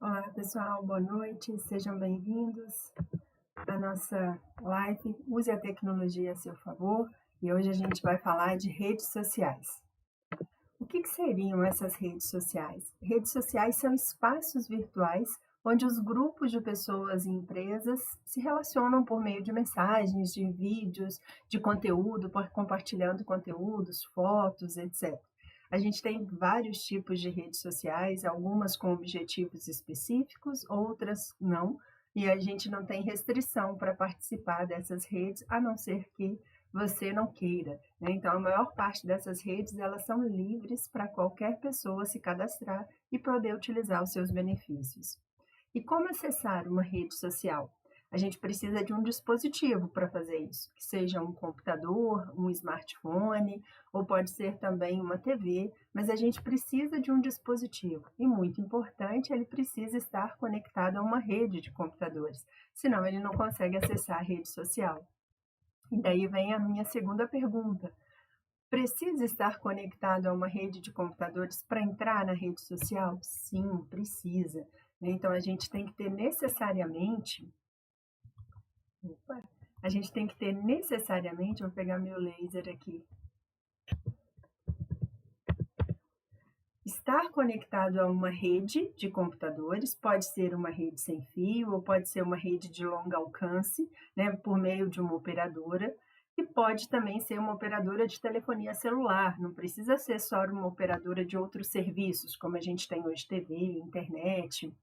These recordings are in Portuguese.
Olá pessoal, boa noite, sejam bem-vindos à nossa live Use a Tecnologia a seu favor, e hoje a gente vai falar de redes sociais. O que seriam essas redes sociais? Redes sociais são espaços virtuais onde os grupos de pessoas e empresas se relacionam por meio de mensagens, de vídeos, de conteúdo, compartilhando conteúdos, fotos, etc. A gente tem vários tipos de redes sociais, algumas com objetivos específicos, outras não, e a gente não tem restrição para participar dessas redes, a não ser que você não queira, né? Então, a maior parte dessas redes, elas são livres para qualquer pessoa se cadastrar e poder utilizar os seus benefícios. E como acessar uma rede social? A gente precisa de um dispositivo para fazer isso, que seja um computador, um smartphone, ou pode ser também uma TV, mas a gente precisa de um dispositivo. E muito importante, ele precisa estar conectado a uma rede de computadores, senão ele não consegue acessar a rede social. E daí vem a minha segunda pergunta. Precisa estar conectado a uma rede de computadores para entrar na rede social? Sim, precisa. Então a gente tem que ter necessariamente. Opa, a gente tem que ter necessariamente, vou pegar meu laser aqui. Estar conectado a uma rede de computadores, pode ser uma rede sem fio ou pode ser uma rede de longo alcance, né, por meio de uma operadora, e pode também ser uma operadora de telefonia celular, não precisa ser só uma operadora de outros serviços, como a gente tem hoje TV, internet,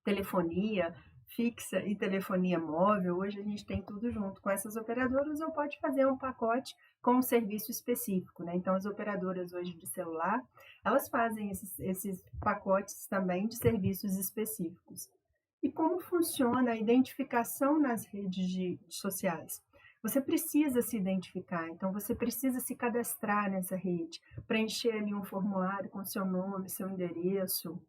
telefonia fixa e telefonia móvel. Hoje a gente tem tudo junto com essas operadoras, ou pode fazer um pacote com um serviço específico, né? Então, as operadoras hoje de celular, elas fazem esses pacotes também de serviços específicos. E como funciona a identificação nas redes sociais? Você precisa se identificar, então você precisa se cadastrar nessa rede, preencher ali um formulário com seu nome, seu endereço,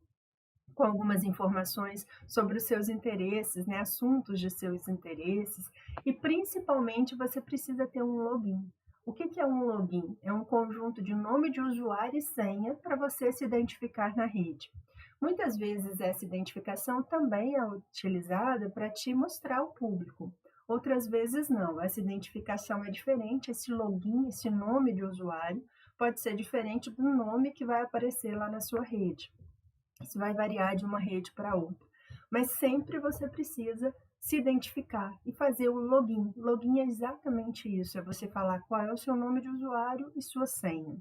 com algumas informações sobre os seus interesses, né, assuntos de seus interesses, e principalmente você precisa ter um login. O que é um login? É um conjunto de nome de usuário e senha para você se identificar na rede. Muitas vezes essa identificação também é utilizada para te mostrar ao público. Outras vezes não, essa identificação é diferente, esse login, esse nome de usuário, pode ser diferente do nome que vai aparecer lá na sua rede. Isso vai variar de uma rede para outra, mas sempre você precisa se identificar e fazer o login. Login é exatamente isso, é você falar qual é o seu nome de usuário e sua senha.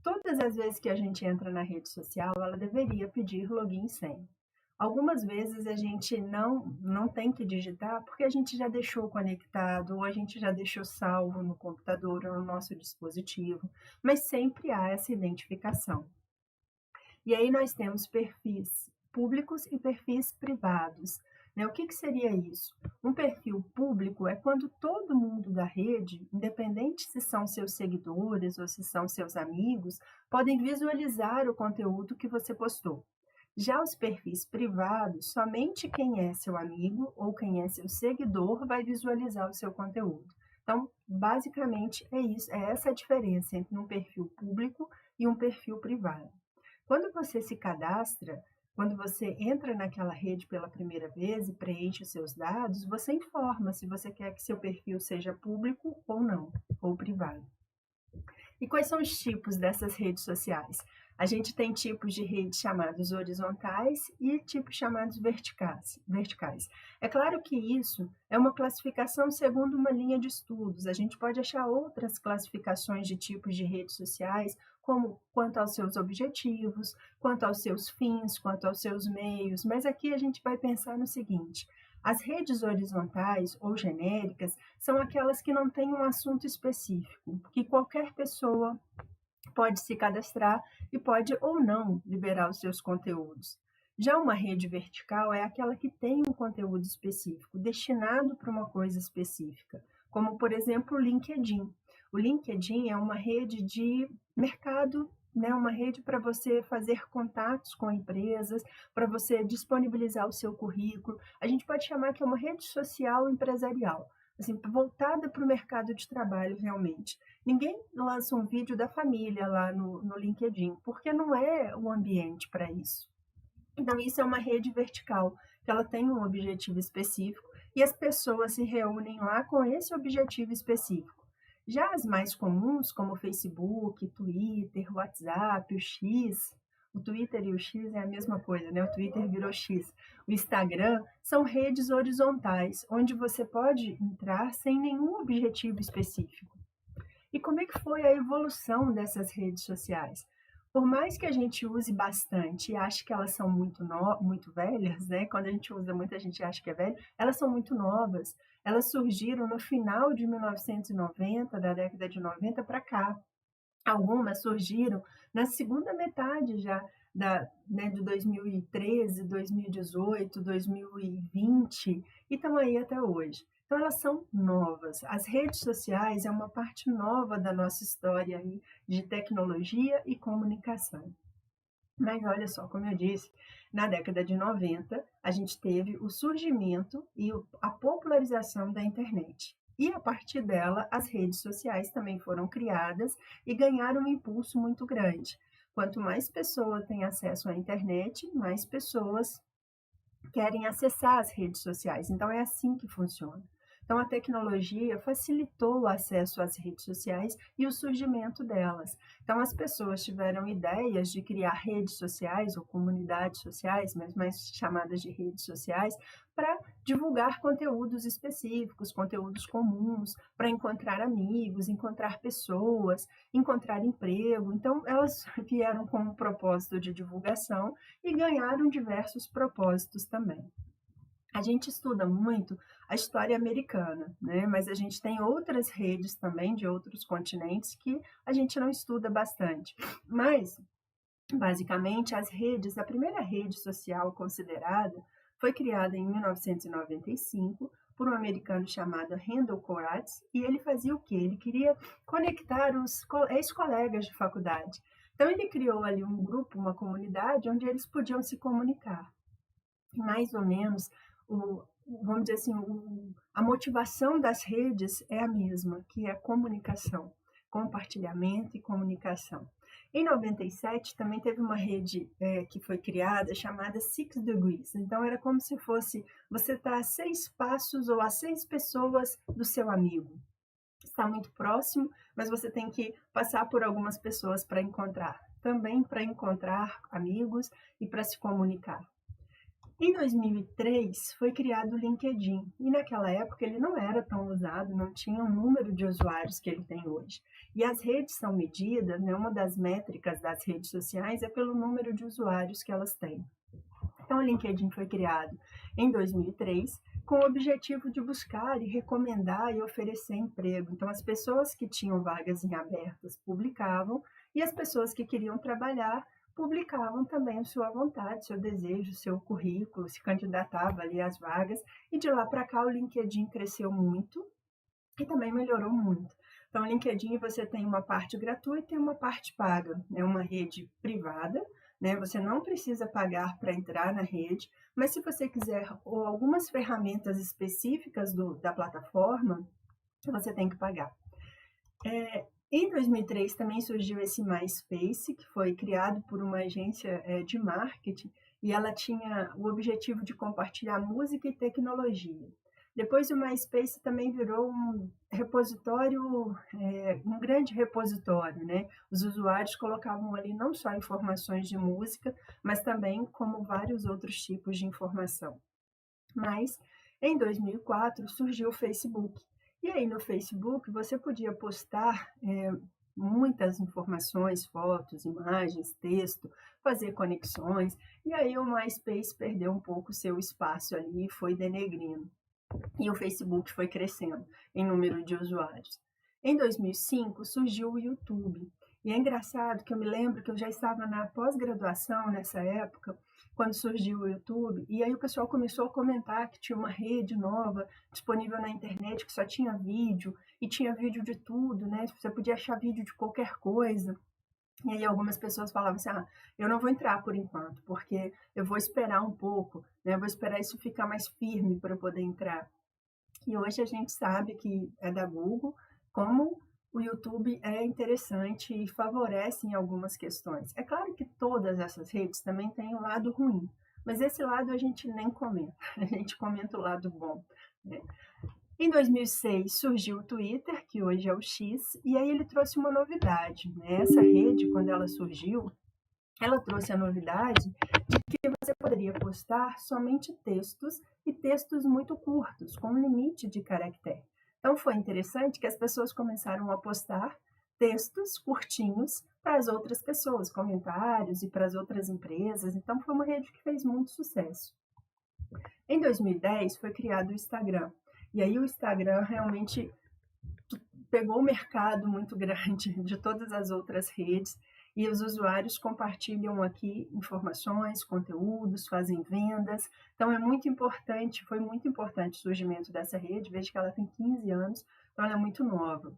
Todas as vezes que a gente entra na rede social, ela deveria pedir login e senha. Algumas vezes a gente não tem que digitar porque a gente já deixou conectado ou a gente já deixou salvo no computador ou no nosso dispositivo, mas sempre há essa identificação. E aí nós temos perfis públicos e perfis privados, né? O que seria isso? Um perfil público é quando todo mundo da rede, independente se são seus seguidores ou se são seus amigos, podem visualizar o conteúdo que você postou. Já os perfis privados, somente quem é seu amigo ou quem é seu seguidor vai visualizar o seu conteúdo. Então, basicamente é isso, é essa a diferença entre um perfil público e um perfil privado. Quando você se cadastra, quando você entra naquela rede pela primeira vez e preenche os seus dados, você informa se você quer que seu perfil seja público ou não, ou privado. E quais são os tipos dessas redes sociais? A gente tem tipos de redes chamados horizontais e tipos chamados verticais. É claro que isso é uma classificação segundo uma linha de estudos. A gente pode achar outras classificações de tipos de redes sociais, como quanto aos seus objetivos, quanto aos seus fins, quanto aos seus meios, mas aqui a gente vai pensar no seguinte: as redes horizontais ou genéricas são aquelas que não têm um assunto específico, que qualquer pessoa pode se cadastrar e pode ou não liberar os seus conteúdos. Já uma rede vertical é aquela que tem um conteúdo específico, destinado para uma coisa específica, como, por exemplo, o LinkedIn. O LinkedIn é uma rede de mercado, né, uma rede para você fazer contatos com empresas, para você disponibilizar o seu currículo. A gente pode chamar que é uma rede social empresarial, assim, voltada para o mercado de trabalho realmente. Ninguém lança um vídeo da família lá no LinkedIn, porque não é o ambiente para isso. Então, isso é uma rede vertical, que ela tem um objetivo específico e as pessoas se reúnem lá com esse objetivo específico. Já as mais comuns, como o Facebook, Twitter, WhatsApp, o X, o Twitter e o X é a mesma coisa, né? O Twitter virou X. O Instagram são redes horizontais, onde você pode entrar sem nenhum objetivo específico. E como é que foi a evolução dessas redes sociais? Por mais que a gente use bastante e ache que elas são muito velhas, né? Quando a gente usa muito, a gente acha que é velho, elas são muito novas. Elas surgiram no final de 1990, da década de 90 para cá. Algumas surgiram na segunda metade já né, de 2013, 2018, 2020 e estão aí até hoje. Então elas são novas. As redes sociais é uma parte nova da nossa história aí de tecnologia e comunicação. Mas olha só, como eu disse, na década de 90, a gente teve o surgimento e a popularização da internet. E a partir dela, as redes sociais também foram criadas e ganharam um impulso muito grande. Quanto mais pessoas têm acesso à internet, mais pessoas querem acessar as redes sociais. Então, é assim que funciona. Então, a tecnologia facilitou o acesso às redes sociais e o surgimento delas. Então, as pessoas tiveram ideias de criar redes sociais ou comunidades sociais, mas mais chamadas de redes sociais, para divulgar conteúdos específicos, conteúdos comuns, para encontrar amigos, encontrar pessoas, encontrar emprego. Então, elas vieram com um propósito de divulgação e ganharam diversos propósitos também. A gente estuda muito a história americana, né? Mas a gente tem outras redes também de outros continentes que a gente não estuda bastante. Mas, basicamente, a primeira rede social considerada foi criada em 1995 por um americano chamado Randall Koratz, e ele fazia o quê? Ele queria conectar os ex-colegas de faculdade. Então, ele criou ali um grupo, uma comunidade, onde eles podiam se comunicar. Mais ou menos, vamos dizer assim, a motivação das redes é a mesma, que é a comunicação, compartilhamento e comunicação. Em 97 também teve uma rede que foi criada chamada Six Degrees. Então era como se fosse você está a 6 passos ou a 6 pessoas do seu amigo. Está muito próximo, mas você tem que passar por algumas pessoas para encontrar. Também para encontrar amigos e para se comunicar. Em 2003 foi criado o LinkedIn e naquela época ele não era tão usado, não tinha o número de usuários que ele tem hoje. E as redes são medidas, né, uma das métricas das redes sociais é pelo número de usuários que elas têm. Então o LinkedIn foi criado em 2003 com o objetivo de buscar e recomendar e oferecer emprego. Então as pessoas que tinham vagas em abertas publicavam e as pessoas que queriam trabalhar publicavam também a sua vontade, seu desejo, seu currículo, se candidatava ali às vagas, e de lá para cá o LinkedIn cresceu muito e também melhorou muito. Então, o LinkedIn você tem uma parte gratuita e uma parte paga. É uma rede privada, né? Você não precisa pagar para entrar na rede, mas se você quiser algumas ferramentas específicas da plataforma, você tem que pagar. Em 2003 também surgiu esse MySpace, que foi criado por uma agência de marketing, e ela tinha o objetivo de compartilhar música e tecnologia. Depois o MySpace também virou um repositório, um grande repositório, né? Os usuários colocavam ali não só informações de música, mas também como vários outros tipos de informação. Mas em 2004 surgiu o Facebook. E aí no Facebook você podia postar muitas informações, fotos, imagens, texto, fazer conexões. E aí o MySpace perdeu um pouco o seu espaço ali e foi denegrindo. E o Facebook foi crescendo em número de usuários. Em 2005 surgiu o YouTube. E é engraçado que eu me lembro que eu já estava na pós-graduação nessa época, quando surgiu o YouTube, e aí o pessoal começou a comentar que tinha uma rede nova disponível na internet que só tinha vídeo, e tinha vídeo de tudo, né? Você podia achar vídeo de qualquer coisa. E aí algumas pessoas falavam assim, eu não vou entrar por enquanto, porque eu vou esperar um pouco, né? Eu vou esperar isso ficar mais firme para eu poder entrar. E hoje a gente sabe que é da Google, como o YouTube é interessante e favorece em algumas questões. É claro que todas essas redes também têm um lado ruim. mas esse lado a gente nem comenta, a gente comenta o lado bom, né. Em 2006 surgiu o Twitter, que hoje é o X, e aí ele trouxe uma novidade, né, essa rede quando ela surgiu, ela trouxe a novidade que você poderia postar somente textos e textos muito curtos, com um limite de caractere. Então foi interessante que as pessoas começaram a postar textos curtinhos para as outras pessoas, comentários e para as outras empresas. Então foi uma rede que fez muito sucesso. Em 2010 foi criado o Instagram. E aí o Instagram realmente pegou um mercado muito grande de todas as outras redes e os usuários compartilham aqui informações, conteúdos, fazem vendas. Então é muito importante, foi muito importante o surgimento dessa rede. Veja que ela tem 15 anos, então ela é muito nova.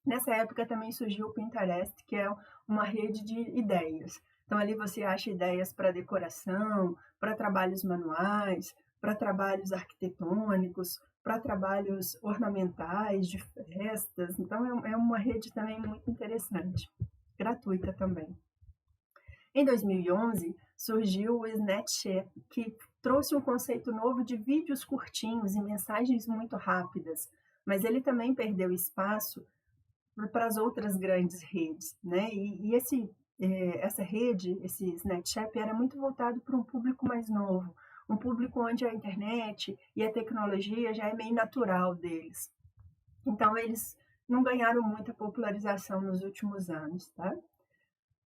Nessa época também surgiu o Pinterest, que é uma rede de ideias. Então ali você acha ideias para decoração, para trabalhos manuais, para trabalhos arquitetônicos, para trabalhos ornamentais, de festas. Então é uma rede também muito interessante, gratuita também. Em 2011 surgiu o Snapchat, que trouxe um conceito novo de vídeos curtinhos e mensagens muito rápidas, mas ele também perdeu espaço para as outras grandes redes, né? Essa rede, esse Snapchat, era muito voltado para um público mais novo, um público onde a internet e a tecnologia já é meio natural deles. Então, eles não ganharam muita popularização nos últimos anos, tá?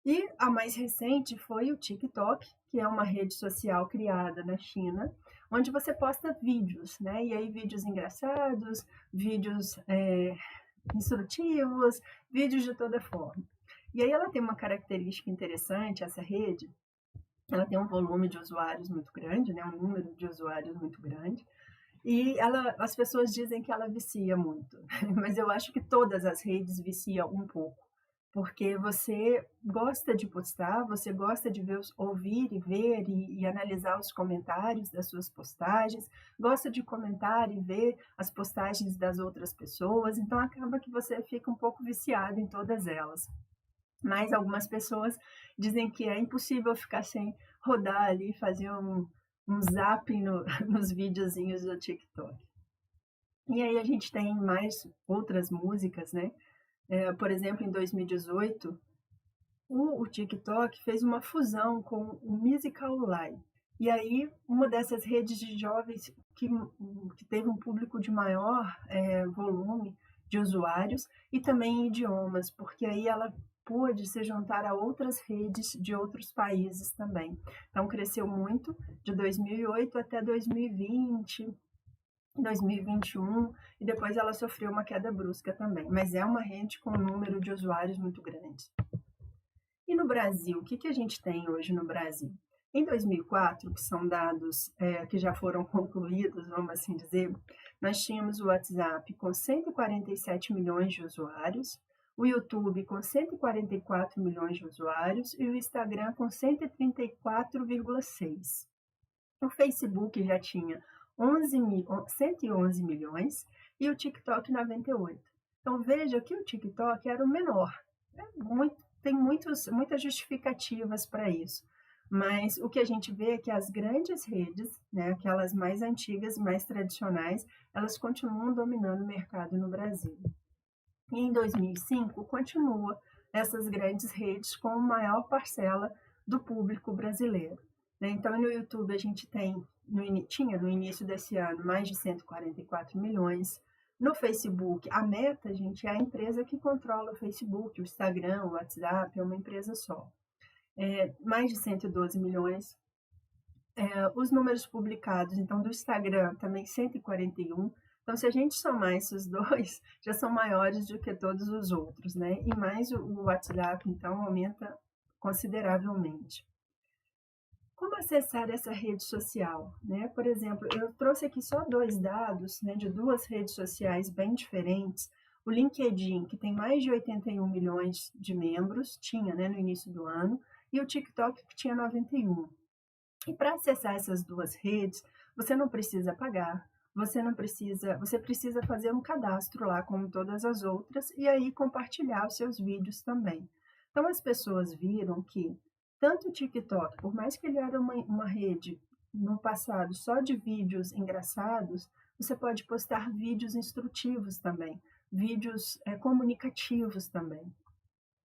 E a mais recente foi o TikTok, que é uma rede social criada na China, onde você posta vídeos, né? E aí vídeos engraçados, vídeos instrutivos, vídeos de toda forma. E aí ela tem uma característica interessante, essa rede, ela tem um volume de usuários muito grande, né, um número de usuários muito grande, e as pessoas dizem que ela vicia muito, mas eu acho que todas as redes viciam um pouco, porque você gosta de postar, você gosta de ver, ouvir e ver e analisar os comentários das suas postagens, gosta de comentar e ver as postagens das outras pessoas, então acaba que você fica um pouco viciado em todas elas. Mas algumas pessoas dizem que é impossível ficar sem rodar ali, fazer um zapping nos videozinhos do TikTok. E aí a gente tem mais outras músicas, né? Por exemplo, em 2018, o TikTok fez uma fusão com o Musical.ly. E aí, uma dessas redes de jovens que teve um público de maior volume de usuários e também em idiomas, porque aí ela pôde se juntar a outras redes de outros países também. Então, cresceu muito de 2008 até 2020, 2021, e depois ela sofreu uma queda brusca também. Mas é uma rede com um número de usuários muito grande. E no Brasil, o que a gente tem hoje no Brasil? Em 2004, que são dados que já foram concluídos, vamos assim dizer, nós tínhamos o WhatsApp com 147 milhões de usuários, o YouTube com 144 milhões de usuários e o Instagram com 134,6. O Facebook já tinha 111 milhões e o TikTok 98. Então veja que o TikTok era o menor. Tem muitas justificativas para isso. Mas o que a gente vê é que as grandes redes, né, aquelas mais antigas e mais tradicionais, elas continuam dominando o mercado no Brasil. E em 2005, continua essas grandes redes com a maior parcela do público brasileiro. Né? Então, no YouTube a gente tinha no início desse ano mais de 144 milhões. No Facebook, a Meta, gente, é a empresa que controla o Facebook, o Instagram, o WhatsApp, é uma empresa só. Mais de 112 milhões. Os números publicados, então, do Instagram também 141. Então, se a gente somar esses dois, já são maiores do que todos os outros, né? E mais o WhatsApp, então, aumenta consideravelmente. Como acessar essa rede social? Né? Por exemplo, eu trouxe aqui só dois dados, né, de duas redes sociais bem diferentes. O LinkedIn, que tem mais de 81 milhões de membros, tinha, né, no início do ano, e o TikTok, que tinha 91. E para acessar essas duas redes, você não precisa pagar, você precisa fazer um cadastro lá, como todas as outras, e aí compartilhar os seus vídeos também. Então, as pessoas viram que Tanto o TikTok, por mais que ele era uma rede no passado só de vídeos engraçados, você pode postar vídeos instrutivos também, vídeos comunicativos também.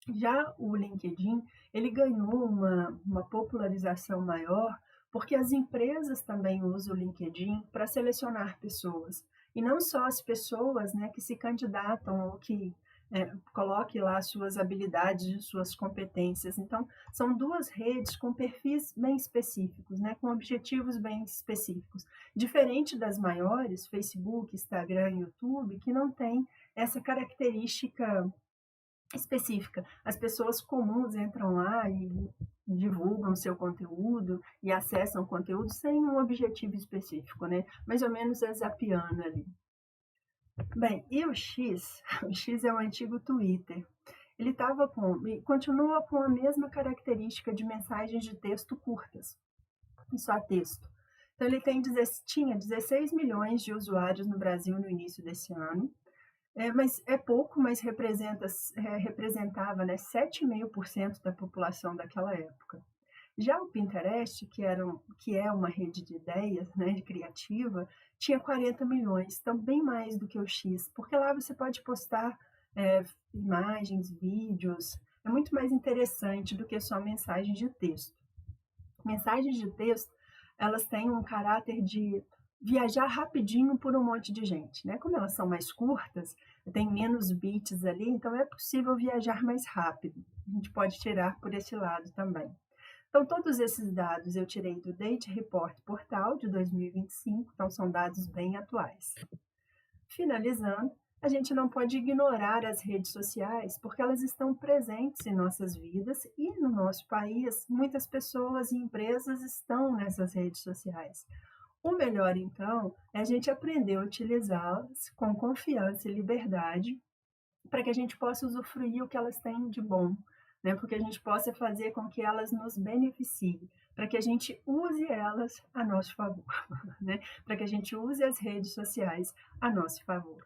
Já o LinkedIn, ele ganhou uma popularização maior, porque as empresas também usam o LinkedIn para selecionar pessoas. E não só as pessoas, né, que se candidatam ou que coloque lá suas habilidades, suas competências. Então, são duas redes com perfis bem específicos, né, com objetivos bem específicos. Diferente das maiores, Facebook, Instagram, YouTube, que não tem essa característica específica. As pessoas comuns entram lá e divulgam seu conteúdo e acessam o conteúdo sem um objetivo específico, né? Mais ou menos é zapiando ali. Bem, e o X? O X é o antigo Twitter. Ele estava e continua com a mesma característica de mensagens de texto curtas, e só texto. Então ele tinha 16 milhões de usuários no Brasil no início desse ano. Mas é pouco, mas representava, né, 7,5% da população daquela época. Já o Pinterest, que é uma rede de ideias, né, criativa, tinha 40 milhões, então bem mais do que o X, porque lá você pode postar imagens, vídeos, é muito mais interessante do que só mensagens de texto. Mensagens de texto, elas têm um caráter de viajar rapidinho por um monte de gente, né? Como elas são mais curtas, tem menos bits ali, então é possível viajar mais rápido. A gente pode tirar por esse lado também. Então, todos esses dados eu tirei do Date Report Portal de 2025, então são dados bem atuais. Finalizando, a gente não pode ignorar as redes sociais, porque elas estão presentes em nossas vidas e no nosso país, muitas pessoas e empresas estão nessas redes sociais. O melhor, então, é a gente aprender a utilizá-las com confiança e liberdade para que a gente possa usufruir o que elas têm de bom, né? Porque a gente possa fazer com que elas nos beneficiem, para que a gente use elas a nosso favor, né? Para que a gente use as redes sociais a nosso favor.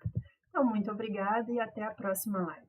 Então, muito obrigada e até a próxima live.